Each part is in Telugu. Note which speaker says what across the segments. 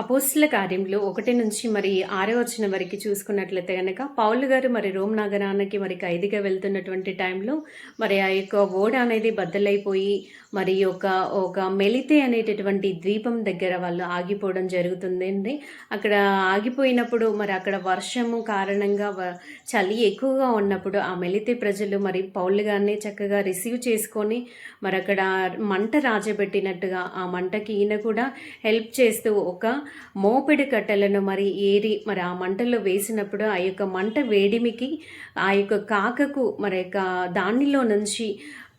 Speaker 1: అపోస్తుల కార్యంలో 1 నుంచి మరి 6 వచనం వరకు చూసుకున్నట్లయితే గనక పౌలు గారు మరి రోమ్ నగరానికి మరి ఖైదీగా వెళ్తున్నటువంటి టైంలో మరి ఆ యొక్క ఓడ అనేది బద్దలైపోయి మరి ఒక మెలితే అనేటటువంటి ద్వీపం దగ్గర వాళ్ళు ఆగిపోవడం జరుగుతుందండి. అక్కడ ఆగిపోయినప్పుడు మరి అక్కడ వర్షము కారణంగా చలి ఎక్కువగా ఉన్నప్పుడు ఆ మెలితే ప్రజలు మరి పౌలు గారిని చక్కగా రిసీవ్ చేసుకొని మరి అక్కడ మంట రాజబెట్టినట్టుగా ఆ మంటకి ఈయన కూడా హెల్ప్ చేస్తూ ఒక మోపెడు కట్టెలను మరి ఏరి మరి ఆ మంటల్లో వేసినప్పుడు ఆ యొక్క మంట వేడిమికి ఆ యొక్క కాకకు మరి యొక్క దానిలో నుంచి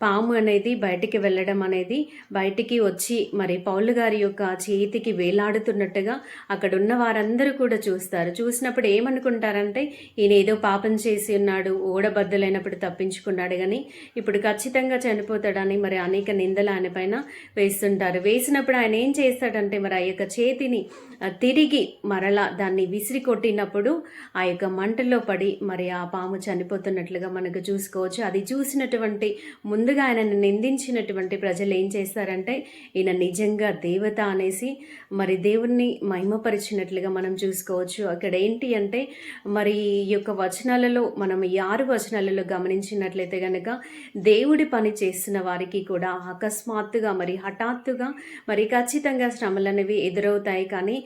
Speaker 1: పాము అనేది బయటికి వెళ్ళడం అనేది బయటికి వచ్చి మరి పౌలు గారి యొక్క చేతికి వేలాడుతున్నట్టుగా అక్కడ ఉన్న వారందరూ కూడా చూస్తారు. చూసినప్పుడు ఏమనుకుంటారంటే ఈయన ఏదో పాపం చేసి ఉన్నాడు, ఓడబద్దలైనప్పుడు తప్పించుకున్నాడు, కానీ ఇప్పుడు ఖచ్చితంగా చనిపోతాడని మరి అనేక నిందలు ఆయన పైన వేస్తుంటారు. వేసినప్పుడు ఆయన ఏం చేస్తాడంటే మరి ఆ యొక్క చేతిని తిరిగి మరలా దాన్ని విసిరి కొట్టినప్పుడు ఆ యొక్క మంటల్లో పడి మరి ఆ పాము చనిపోతున్నట్లుగా మనకు చూసుకోవచ్చు. అది చూసినటువంటి ముందుగా ఆయనను నిందించినటువంటి ప్రజలు ఏం చేస్తారంటే ఈయన నిజంగా దేవత అనేసి మరి దేవుణ్ణి మహిమపరిచినట్లుగా మనం చూసుకోవచ్చు. అక్కడ ఏంటి అంటే మరి ఈ యొక్క వచనాలలో మనం ఈ 6 వచనాలలో గమనించినట్లయితే కనుక దేవుడి పని చేస్తున్న వారికి కూడా అకస్మాత్తుగా మరి హఠాత్తుగా మరి ఖచ్చితంగా శ్రమలు అనేవి ఎదురవుతాయి. కానీ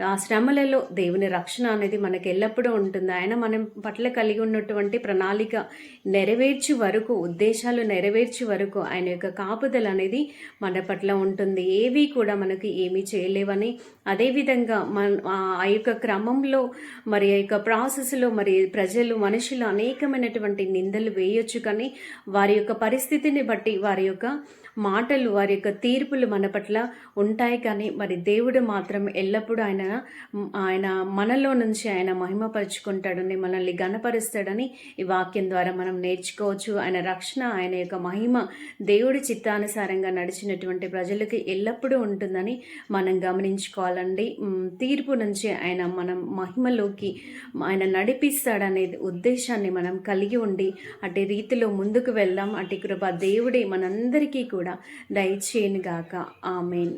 Speaker 1: ఆ శ్రమలలో దేవుని రక్షణ అనేది మనకు ఎల్లప్పుడూ ఉంటుంది. ఆయన మనం పట్ల కలిగి ఉన్నటువంటి ప్రణాళిక నెరవేర్చే వరకు, ఉద్దేశాలు నెరవేర్చే వరకు ఆయన యొక్క కాపుదల అనేది మన పట్ల ఉంటుంది. ఏవి కూడా మనకి ఏమీ చేయలేవని, అదేవిధంగా ఆ యొక్క క్రమంలో మరి ఆ యొక్క ప్రాసెస్లో మరి ప్రజలు మనుషులు అనేకమైనటువంటి నిందలు వేయొచ్చు, కానీ వారి యొక్క పరిస్థితిని బట్టి వారి యొక్క మాటలు, వారి యొక్క తీర్పులు మన పట్ల ఉంటాయి. కానీ మరి దేవుడు మాత్రం ఎల్లప్పుడూ ఆయన మనలో నుంచి ఆయన మహిమపరుచుకుంటాడని, మనల్ని గణపరుస్తాడని ఈ వాక్యం ద్వారా మనం నేర్చుకోవచ్చు. ఆయన రక్షణ, ఆయన యొక్క మహిమ దేవుడి చిత్తానుసారంగా నడిచినటువంటి ప్రజలకి ఎల్లప్పుడూ ఉంటుందని మనం గమనించుకోవాలండి. తీర్పు నుంచి ఆయన మనం మహిమలోకి ఆయన నడిపిస్తాడనే ఉద్దేశాన్ని మనం కలిగి ఉండి అటు రీతిలో ముందుకు వెళ్దాం. అటు కృప దేవుడే మనందరికీ కూడా దయచేయను గాక. ఆమేన్.